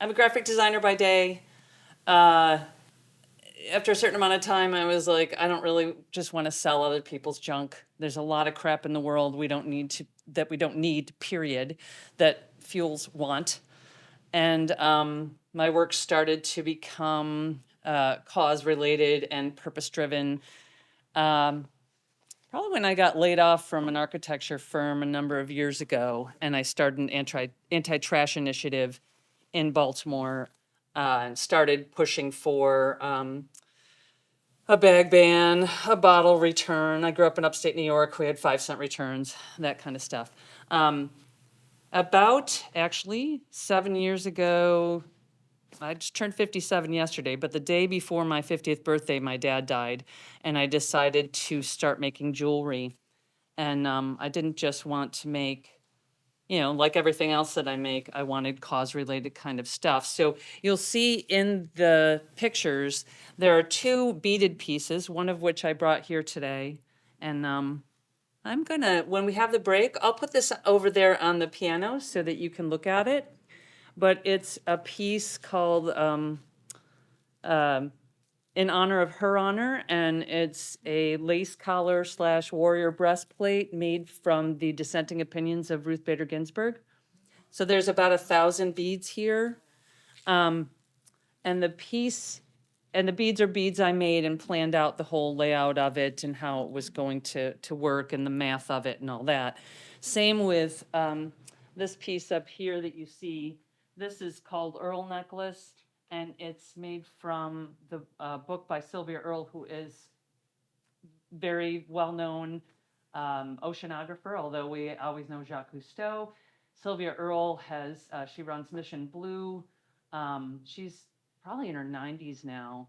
I'm a graphic designer by day. Uh, After a certain amount of time, I was like, I don't really just want to sell other people's junk. There's a lot of crap in the world we don't need, period, that fuels want. And my work started to become cause related and purpose driven. Um, Probably when I got laid off from an architecture firm a number of years ago, and I started an anti trash initiative in Baltimore, and started pushing for a bag ban, a bottle return. I grew up in upstate New York. We had 5-cent returns, that kind of stuff. About actually 7 years ago, I just turned 57 yesterday, but the day before my 50th birthday, my dad died, and I decided to start making jewelry. And I didn't just want to make, like everything else that I make, I wanted cause related kind of stuff. So you'll see in the pictures, there are two beaded pieces, one of which I brought here today. And I'm gonna, when we have the break, I'll put this over there on the piano so that you can look at it. But it's a piece called in honor of her honor, and it's a lace collar / warrior breastplate made from the dissenting opinions of Ruth Bader Ginsburg. So there's about 1,000 beads here. And the piece, and the beads are beads I made and planned out the whole layout of it and how it was going to work and the math of it and all that. Same with this piece up here that you see. This is called Earl Necklace, and it's made from the book by Sylvia Earle, who is very well-known oceanographer, although we always know Jacques Cousteau. Sylvia Earle she runs Mission Blue. She's probably in her 90s now,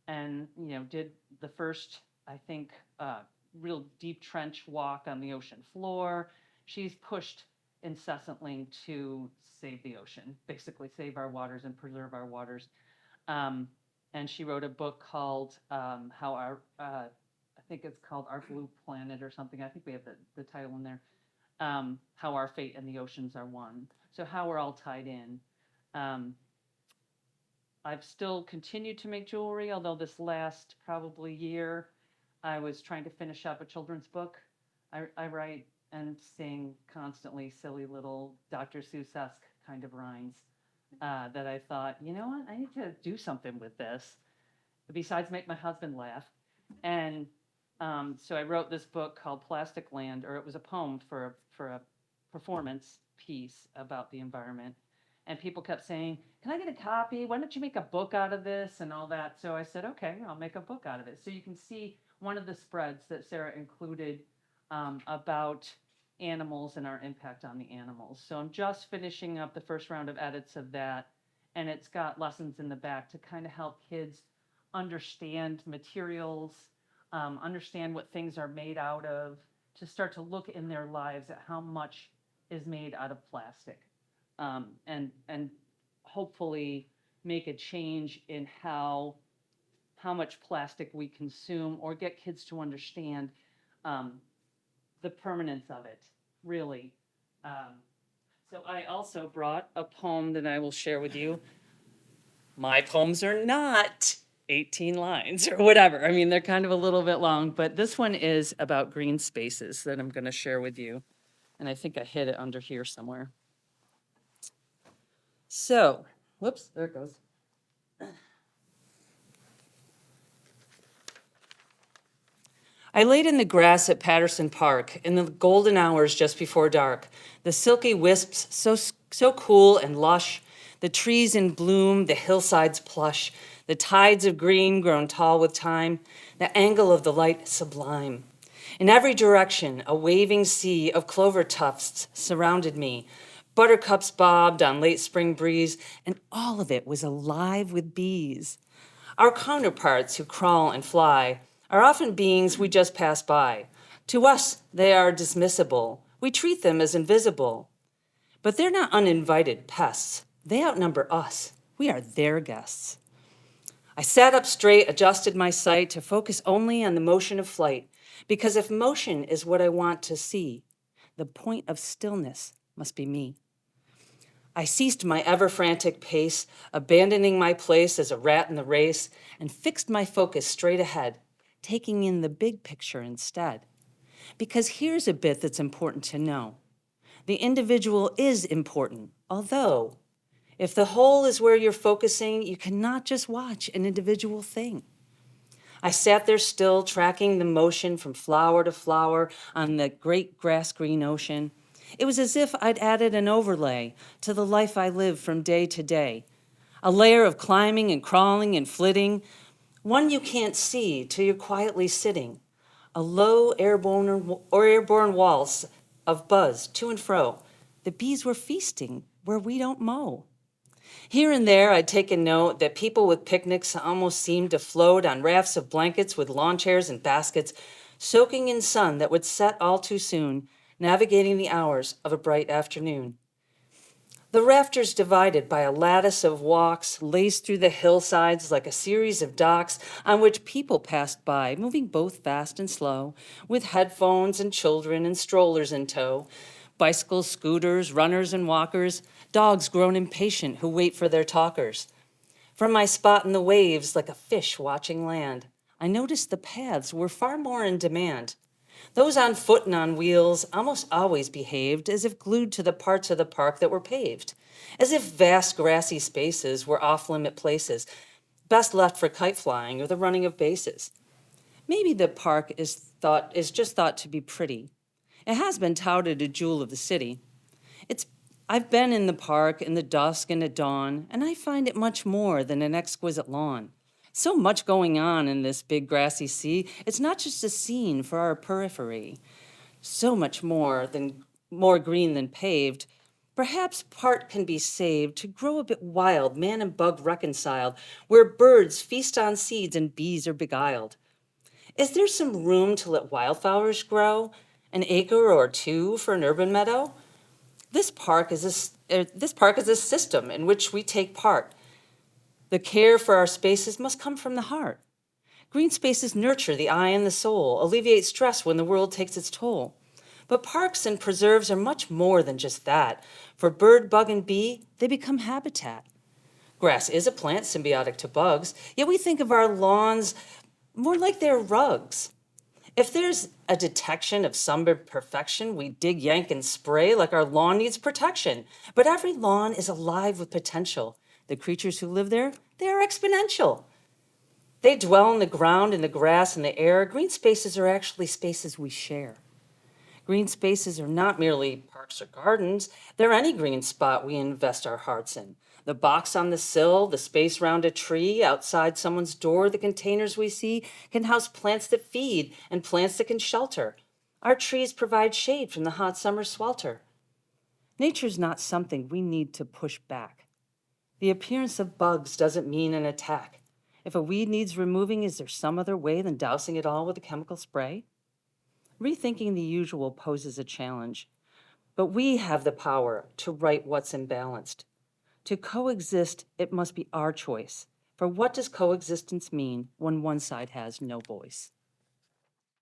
and did the first, I think, real deep trench walk on the ocean floor. She's pushed incessantly to save the ocean, basically save our waters and preserve our waters. Um, and she wrote a book called How Our, I think it's called Our Blue Planet or something. I think we have the title in there. How Our Fate and the Oceans Are One. So how we're all tied in. Um, I've still continued to make jewelry, although this last probably year, I was trying to finish up a children's book. I write and sing constantly silly little Dr. Seuss-esque kind of rhymes that I thought, you know what, I need to do something with this besides make my husband laugh. And so I wrote this book called Plastic Land, or it was a poem for a performance piece about the environment. And people kept saying, "Can I get a copy? Why don't you make a book out of this?" and all that. So I said, "Okay, I'll make a book out of it." So you can see one of the spreads that Sarah included about animals and our impact on the animals. So I'm just finishing up the first round of edits of that, and it's got lessons in the back to kind of help kids understand materials, understand what things are made out of, to start to look in their lives at how much is made out of plastic, and hopefully make a change in how much plastic we consume, or get kids to understand um, the permanence of it, really. Um, so I also brought a poem that I will share with you. My poems are not 18 lines or whatever. I mean, they're kind of a little bit long, but this one is about green spaces that I'm going to share with you. And I think I hid it under here somewhere. So, whoops, there it goes. I laid in the grass at Patterson Park in the golden hours just before dark, the silky wisps so cool and lush, the trees in bloom, the hillsides plush, the tides of green grown tall with time, the angle of the light sublime. In every direction, a waving sea of clover tufts surrounded me. Buttercups bobbed on late spring breeze, and all of it was alive with bees. Our counterparts who crawl and fly are often beings we just pass by. To us, they are dismissible. We treat them as invisible. But they're not uninvited pests. They outnumber us. We are their guests. I sat up straight, adjusted my sight to focus only on the motion of flight, because if motion is what I want to see, the point of stillness must be me. I ceased my ever-frantic pace, abandoning my place as a rat in the race, and fixed my focus straight ahead, taking in the big picture instead. Because here's a bit that's important to know. The individual is important, although if the whole is where you're focusing, you cannot just watch an individual thing. I sat there still, tracking the motion from flower to flower on the great grass-green ocean. It was as if I'd added an overlay to the life I live from day to day. A layer of climbing and crawling and flitting, one you can't see till you're quietly sitting. A low airborne waltz of buzz to and fro. The bees were feasting where we don't mow. Here and there, I'd taken note that people with picnics almost seemed to float on rafts of blankets with lawn chairs and baskets, soaking in sun that would set all too soon, navigating the hours of a bright afternoon. The rafters divided by a lattice of walks laced through the hillsides like a series of docks on which people passed by, moving both fast and slow, with headphones and children and strollers in tow. Bicycles, scooters, runners and walkers, dogs grown impatient who wait for their talkers. From my spot in the waves, like a fish watching land, I noticed the paths were far more in demand. Those on foot and on wheels almost always behaved as if glued to the parts of the park that were paved, as if vast grassy spaces were off-limit places, best left for kite flying or the running of bases. Maybe the park is just thought to be pretty. It has been touted a jewel of the city. I've been in the park in the dusk and at dawn, and I find it much more than an exquisite lawn. So much going on in this big grassy sea. It's not just a scene for our periphery. So much more green than paved. Perhaps part can be saved to grow a bit wild, man and bug reconciled, where birds feast on seeds and bees are beguiled. Is there some room to let wildflowers grow? An acre or two for an urban meadow? This park is a system in which we take part. The care for our spaces must come from the heart. Green spaces nurture the eye and the soul, alleviate stress when the world takes its toll. But parks and preserves are much more than just that. For bird, bug, and bee, they become habitat. Grass is a plant symbiotic to bugs, yet we think of our lawns more like they're rugs. If there's a detection of sunburned perfection, we dig, yank, and spray like our lawn needs protection. But every lawn is alive with potential. The creatures who live there, they are exponential. They dwell in the ground, in the grass, in the air. Green spaces are actually spaces we share. Green spaces are not merely parks or gardens. They're any green spot we invest our hearts in. The box on the sill, the space round a tree, outside someone's door, the containers we see can house plants that feed and plants that can shelter. Our trees provide shade from the hot summer swelter. Nature's not something we need to push back. The appearance of bugs doesn't mean an attack. If a weed needs removing, is there some other way than dousing it all with a chemical spray? Rethinking the usual poses a challenge, but we have the power to right what's imbalanced. To coexist, it must be our choice. For what does coexistence mean when one side has no voice?